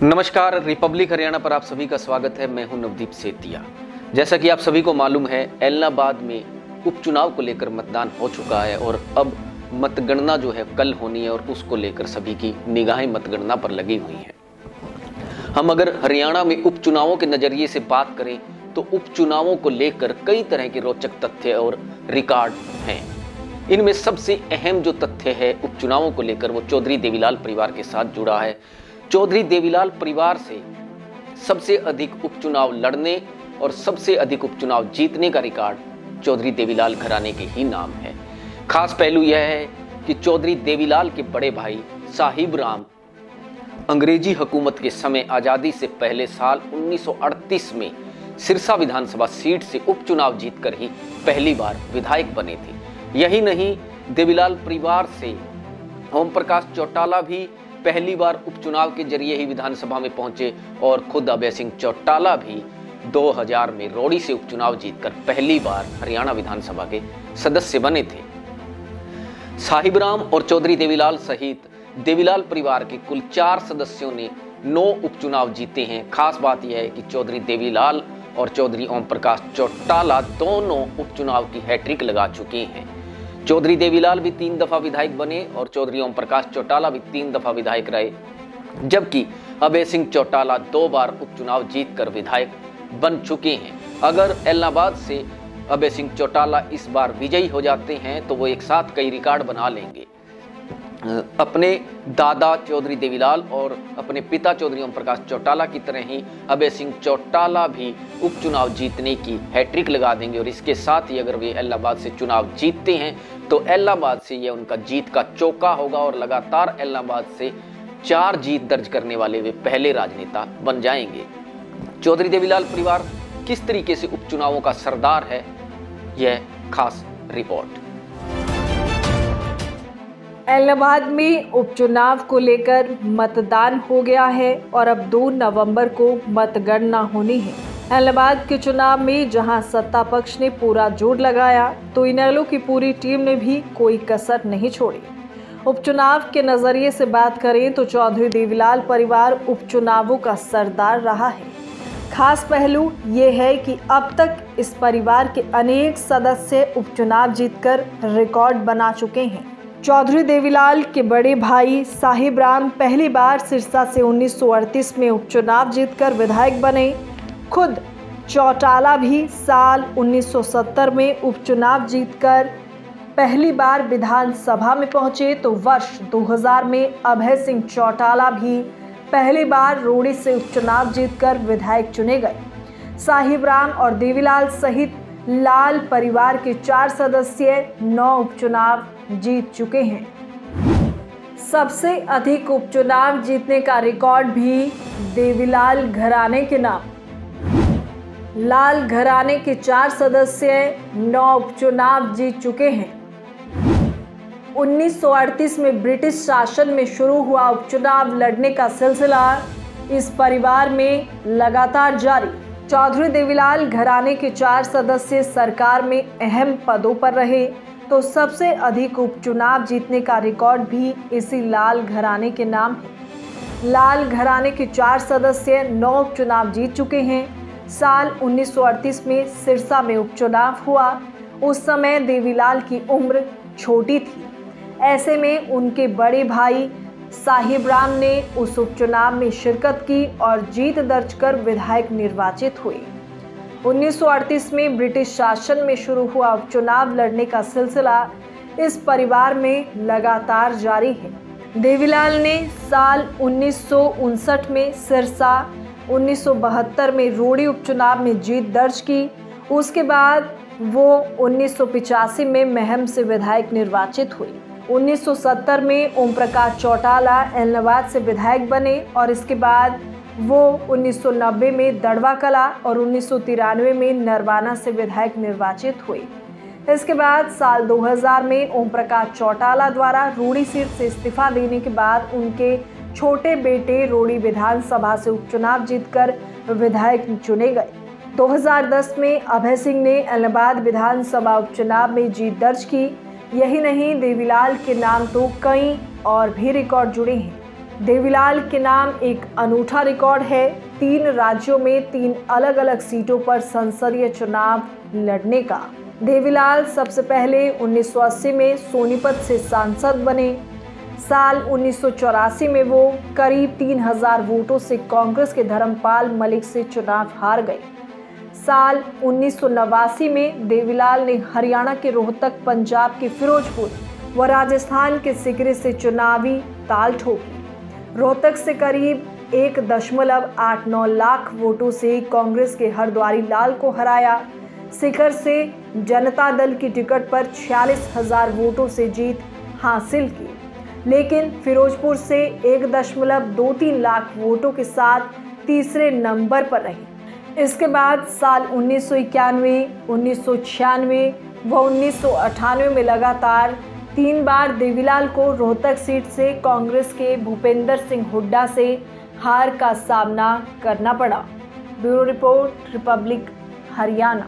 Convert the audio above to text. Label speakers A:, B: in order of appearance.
A: नमस्कार, रिपब्लिक हरियाणा पर आप सभी का स्वागत है। मैं हूं नवदीप सेतिया। जैसा कि आप सभी को मालूम है, एलनाबाद में उपचुनाव को लेकर मतदान हो चुका है और अब मतगणना जो है कल होनी है और उसको लेकर सभी की निगाहें मतगणना पर लगी हुई हैं। हम अगर हरियाणा में उपचुनावों के नजरिए से बात करें तो उपचुनावों को लेकर कई तरह के रोचक तथ्य और रिकॉर्ड हैं। इनमें सबसे अहम जो तथ्य है उपचुनावों को लेकर वो चौधरी देवीलाल परिवार के साथ जुड़ा है। चौधरी देवीलाल परिवार से सबसे अधिक उपचुनाव लड़ने और सबसे अधिक उपचुनाव जीतने का रिकॉर्ड चौधरी देवीलाल घराने के ही नाम है। खास पहलू यह है कि चौधरी देवीलाल के बड़े भाई साहिब राम अंग्रेजी हुकूमत के समय आज़ादी से पहले साल 1938 में सिरसा विधानसभा सीट से उपचुनाव जीतकर ही पहली बार विधायक बने थे। यही नहीं, देवीलाल परिवार से ओम प्रकाश चौटाला भी पहली बार उपचुनाव के जरिए ही विधानसभा में पहुंचे और खुद अभय सिंह चौटाला भी 2000 में रोड़ी से उपचुनाव जीतकर पहली बार हरियाणा विधानसभा के सदस्य बने थे। साहिब राम और चौधरी देवीलाल सहित देवीलाल परिवार के कुल 4 सदस्यों ने 9 उपचुनाव जीते हैं। खास बात यह है कि चौधरी देवीलाल और चौधरी ओम प्रकाश चौटाला दोनों उपचुनाव की हैट्रिक लगा चुके हैं। चौधरी देवीलाल भी 3 दफा विधायक बने और चौधरी ओम प्रकाश चौटाला भी 3 दफा विधायक रहे, जबकि अभय सिंह चौटाला 2 बार उपचुनाव जीतकर विधायक बन चुके हैं। अगर एलनाबाद से अभय सिंह चौटाला इस बार विजयी हो जाते हैं तो वो एक साथ कई रिकॉर्ड बना लेंगे। अपने दादा चौधरी देवीलाल और अपने पिता चौधरी ओम प्रकाश चौटाला की तरह ही अभय सिंह चौटाला भी उपचुनाव जीतने की हैट्रिक लगा देंगे और इसके साथ ही अगर वे एलनाबाद से चुनाव जीतते हैं तो एलनाबाद से यह उनका जीत का चौका होगा और लगातार एलनाबाद से 4 जीत दर्ज करने वाले वे पहले राजनेता बन जाएंगे। चौधरी देवीलाल परिवार किस तरीके से उपचुनावों का सरदार है, यह खास रिपोर्ट।
B: एलनाबाद में उपचुनाव को लेकर मतदान हो गया है और अब 2 नवंबर को मतगणना होनी है। एलनाबाद के चुनाव में जहां सत्ता पक्ष ने पूरा जोर लगाया तो इनेलो की पूरी टीम ने भी कोई कसर नहीं छोड़ी। उपचुनाव के नजरिए से बात करें तो चौधरी देवीलाल परिवार उपचुनावों का सरदार रहा है। खास पहलू ये है कि अब तक इस परिवार के अनेक सदस्य उपचुनाव जीतकर रिकॉर्ड बना चुके हैं। चौधरी देवीलाल के बड़े भाई साहिब राम पहली बार सिरसा से 1938 में उपचुनाव जीतकर विधायक बने। खुद चौटाला भी साल 1970 में उपचुनाव जीतकर पहली बार विधानसभा में पहुंचे तो वर्ष 2000 में अभय सिंह चौटाला भी पहली बार रोड़ी से उपचुनाव जीतकर विधायक चुने गए। साहिब राम और देवीलाल सहित लाल परिवार के 4 सदस्य 9 उपचुनाव जीत चुके हैं। सबसे अधिक उपचुनाव जीतने का रिकॉर्ड भी देवीलाल घराने के नाम। लाल घराने के 4 सदस्य 9 उपचुनाव जीत चुके हैं। 1938 में ब्रिटिश शासन में शुरू हुआ उपचुनाव लड़ने का सिलसिला इस परिवार में लगातार जारी। चौधरी देवीलाल घराने के 4 सदस्य सरकार में अहम पदों पर रहे तो सबसे अधिक उपचुनाव जीतने का रिकॉर्ड भी इसी लाल घराने के नाम है। लाल घराने के 4 सदस्य 9 उपचुनाव जीत चुके हैं। साल 1938 में सिरसा में उपचुनाव हुआ। उस समय देवीलाल की उम्र छोटी थी। ऐसे में उनके बड़े भाई साहिब राम ने उस उपचुनाव में शिरकत की और जीत दर्ज कर विधायक निर्वाचित हुए। 1938 में ब्रिटिश शासन में शुरू हुआ उपचुनाव लड़ने का सिलसिला इस परिवार में लगातार जारी है। देवीलाल ने साल 1959 में सिरसा, 1972 में रोड़ी उपचुनाव में जीत दर्ज की। उसके बाद वो 1985 में महम से विधायक निर्वाचित हुए। 1970 में ओम प्रकाश चौटाला एलनाबाद से विधायक बने और इसके बाद वो 1990 में दड़वा कला और 1993 में नरवाना से विधायक निर्वाचित हुए। इसके बाद साल 2000 में ओम प्रकाश चौटाला द्वारा रोड़ी सीट से इस्तीफा देने के बाद उनके छोटे बेटे रोड़ी विधानसभा से उपचुनाव जीतकर विधायक चुने गए। 2010 में अभय सिंह ने एलनाबाद विधानसभा उपचुनाव में जीत दर्ज की। यही नहीं, देवीलाल के नाम तो कई और भी रिकॉर्ड जुड़े हैं। देवीलाल के नाम एक अनूठा रिकॉर्ड है। 3 राज्यों में 3 अलग अलग सीटों पर संसदीय चुनाव लड़ने का। देवीलाल सबसे पहले 1980 में सोनीपत से सांसद बने। साल 1984 में वो करीब 3000 वोटों से कांग्रेस के धर्मपाल मलिक से चुनाव हार गए। साल 1989 में देवीलाल ने हरियाणा के रोहतक, पंजाब के फिरोजपुर व राजस्थान के सिकरी से चुनावी ताल ठोकी। रोहतक से करीब 1.89 लाख वोटों से कांग्रेस के हरद्वारी लाल को हराया। सीकर से जनता दल की टिकट पर 46,000 वोटों से जीत हासिल की, लेकिन फिरोजपुर से 1.23 लाख वोटों के साथ तीसरे नंबर पर रही। इसके बाद साल 1991, 1996 व 1998 में लगातार 3 बार देवीलाल को रोहतक सीट से कांग्रेस के भूपेंद्र सिंह हुड्डा से हार का सामना करना पड़ा। Bureau report, Republic Haryana.